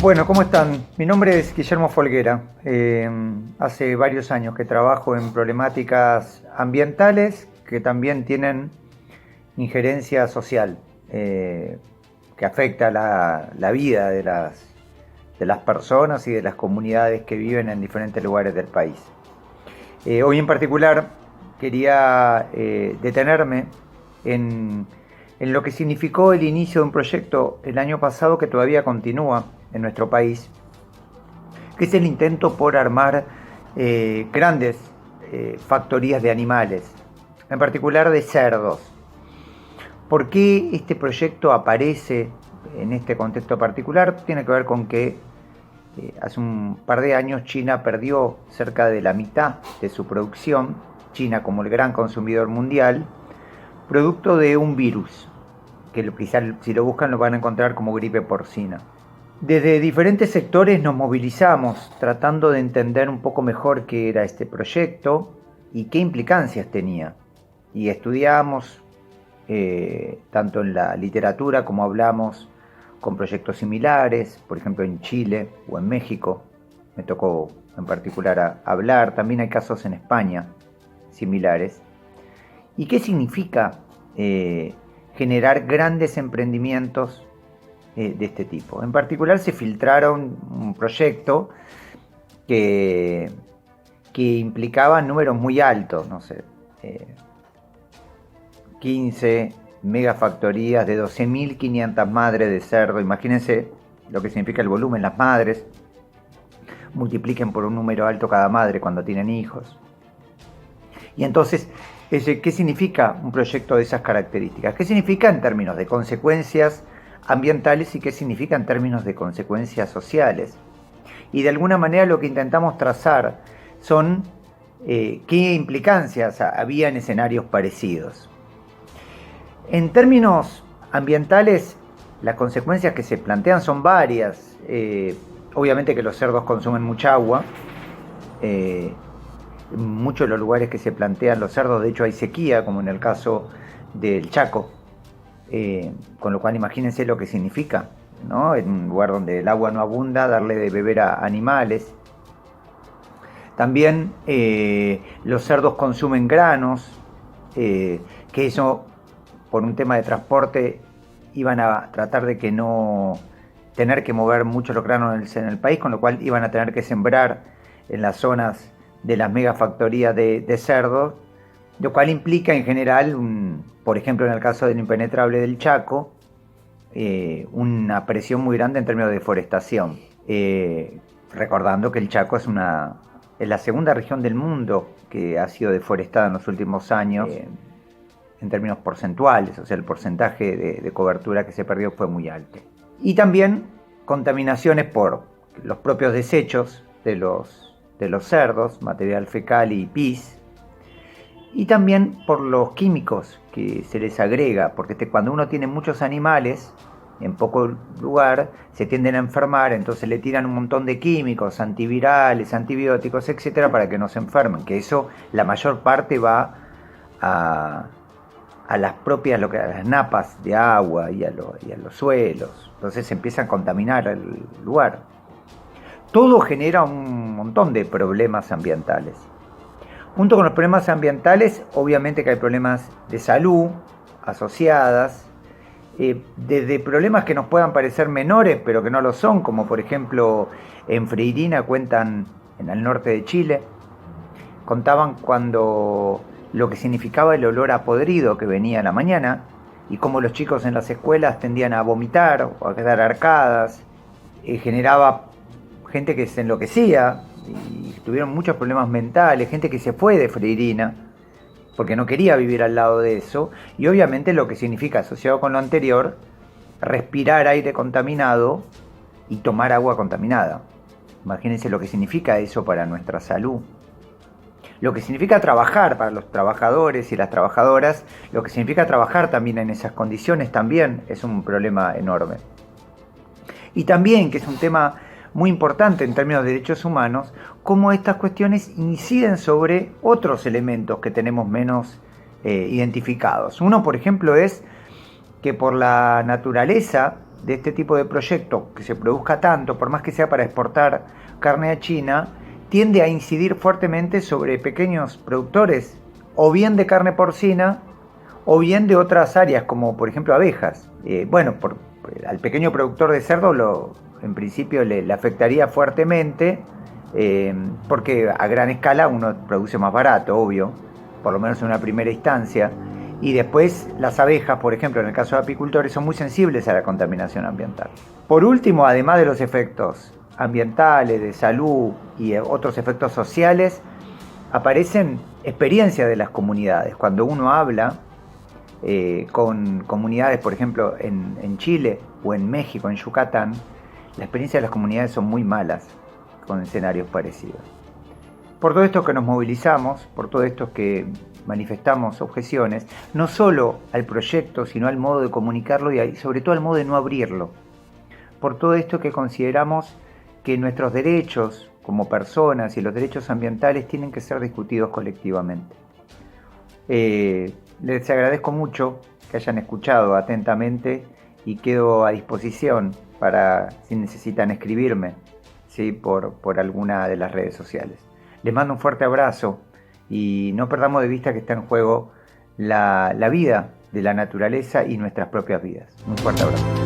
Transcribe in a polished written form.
Bueno, ¿cómo están? Mi nombre es Guillermo Folguera. Hace varios años que trabajo en problemáticas ambientales que también tienen injerencia social, que afecta la vida de las personas y de las comunidades que viven en diferentes lugares del país. Hoy en particular quería detenerme en, en lo que significó el inicio de un proyecto el año pasado que todavía continúa en nuestro país, que es el intento por armar grandes factorías de animales, en particular de cerdos. ¿Por qué este proyecto aparece en este contexto particular? Tiene que ver con que hace un par de años China perdió cerca de la mitad de su producción, China como el gran consumidor mundial, producto de un virus, que quizás si lo buscan lo van a encontrar como gripe porcina. Desde diferentes sectores nos movilizamos tratando de entender un poco mejor qué era este proyecto y qué implicancias tenía. Y estudiamos tanto en la literatura como hablamos con proyectos similares, por ejemplo en Chile o en México. Me tocó en particular hablar, también hay casos en España similares. ¿Y qué significa generar grandes emprendimientos de este tipo? En particular se filtraron un proyecto que implicaba números muy altos, no sé, 15 megafactorías de 12.500 madres de cerdo. Imagínense lo que significa el volumen, las madres. Multipliquen por un número alto cada madre cuando tienen hijos. Y entonces, ¿qué significa un proyecto de esas características? ¿Qué significa en términos de consecuencias ambientales y qué significa en términos de consecuencias sociales? Y de alguna manera lo que intentamos trazar son qué implicancias había en escenarios parecidos. En términos ambientales, las consecuencias que se plantean son varias. Obviamente que los cerdos consumen mucha agua. En muchos de los lugares que se plantean los cerdos, de hecho hay sequía, como en el caso del Chaco. Con lo cual imagínense lo que significa, ¿no? En un lugar donde el agua no abunda, darle de beber a animales. También los cerdos consumen granos, que eso por un tema de transporte iban a tratar de que no tener que mover mucho los granos en el país, con lo cual iban a tener que sembrar en las zonas de las megafactorías de cerdos, lo cual implica en general, por ejemplo en el caso del impenetrable del Chaco, una presión muy grande en términos de deforestación. Recordando que el Chaco es la segunda región del mundo que ha sido deforestada en los últimos años, en términos porcentuales, o sea, el porcentaje de cobertura que se perdió fue muy alto. Y también contaminaciones por los propios desechos de los cerdos, material fecal y pis, y también por los químicos que se les agrega, porque cuando uno tiene muchos animales en poco lugar, se tienden a enfermar, entonces le tiran un montón de químicos, antivirales, antibióticos, etcétera, para que no se enfermen, que eso la mayor parte va a las propias, a las napas de agua y a los suelos. Entonces se empieza a contaminar el lugar. Todo genera un montón de problemas ambientales. Junto con los problemas ambientales, obviamente que hay problemas de salud asociadas, desde problemas que nos puedan parecer menores, pero que no lo son, como por ejemplo en Freirina cuentan, en el norte de Chile, contaban cuando lo que significaba el olor a podrido que venía a la mañana y cómo los chicos en las escuelas tendían a vomitar o a quedar arcadas, generaba gente que se enloquecía y tuvieron muchos problemas mentales, gente que se fue de Freirina porque no quería vivir al lado de eso, y obviamente lo que significa, asociado con lo anterior, respirar aire contaminado y tomar agua contaminada. Imagínense lo que significa eso para nuestra salud. Lo que significa trabajar para los trabajadores y las trabajadoras, lo que significa trabajar también en esas condiciones también es un problema enorme. Y también, que es un tema muy importante en términos de derechos humanos, cómo estas cuestiones inciden sobre otros elementos que tenemos menos identificados. Uno, por ejemplo, es que por la naturaleza de este tipo de proyecto que se produzca tanto, por más que sea para exportar carne a China, tiende a incidir fuertemente sobre pequeños productores, o bien de carne porcina, o bien de otras áreas, como por ejemplo abejas. Al pequeño productor de cerdo en principio le afectaría fuertemente, porque a gran escala uno produce más barato, obvio, por lo menos en una primera instancia. Y después las abejas, por ejemplo, en el caso de apicultores, son muy sensibles a la contaminación ambiental. Por último, además de los efectos ambientales, de salud y otros efectos sociales, aparecen experiencias de las comunidades. Cuando uno habla con comunidades, por ejemplo, en Chile o en México, en Yucatán, la experiencia de las comunidades son muy malas con escenarios parecidos. Por todo esto que nos movilizamos, por todo esto que manifestamos objeciones, no solo al proyecto, sino al modo de comunicarlo y sobre todo al modo de no abrirlo. Por todo esto que consideramos que nuestros derechos como personas y los derechos ambientales tienen que ser discutidos colectivamente. Les agradezco mucho que hayan escuchado atentamente y quedo a disposición para si necesitan escribirme, ¿sí? por alguna de las redes sociales. Les mando un fuerte abrazo y no perdamos de vista que está en juego la vida de la naturaleza y nuestras propias vidas. Un fuerte abrazo.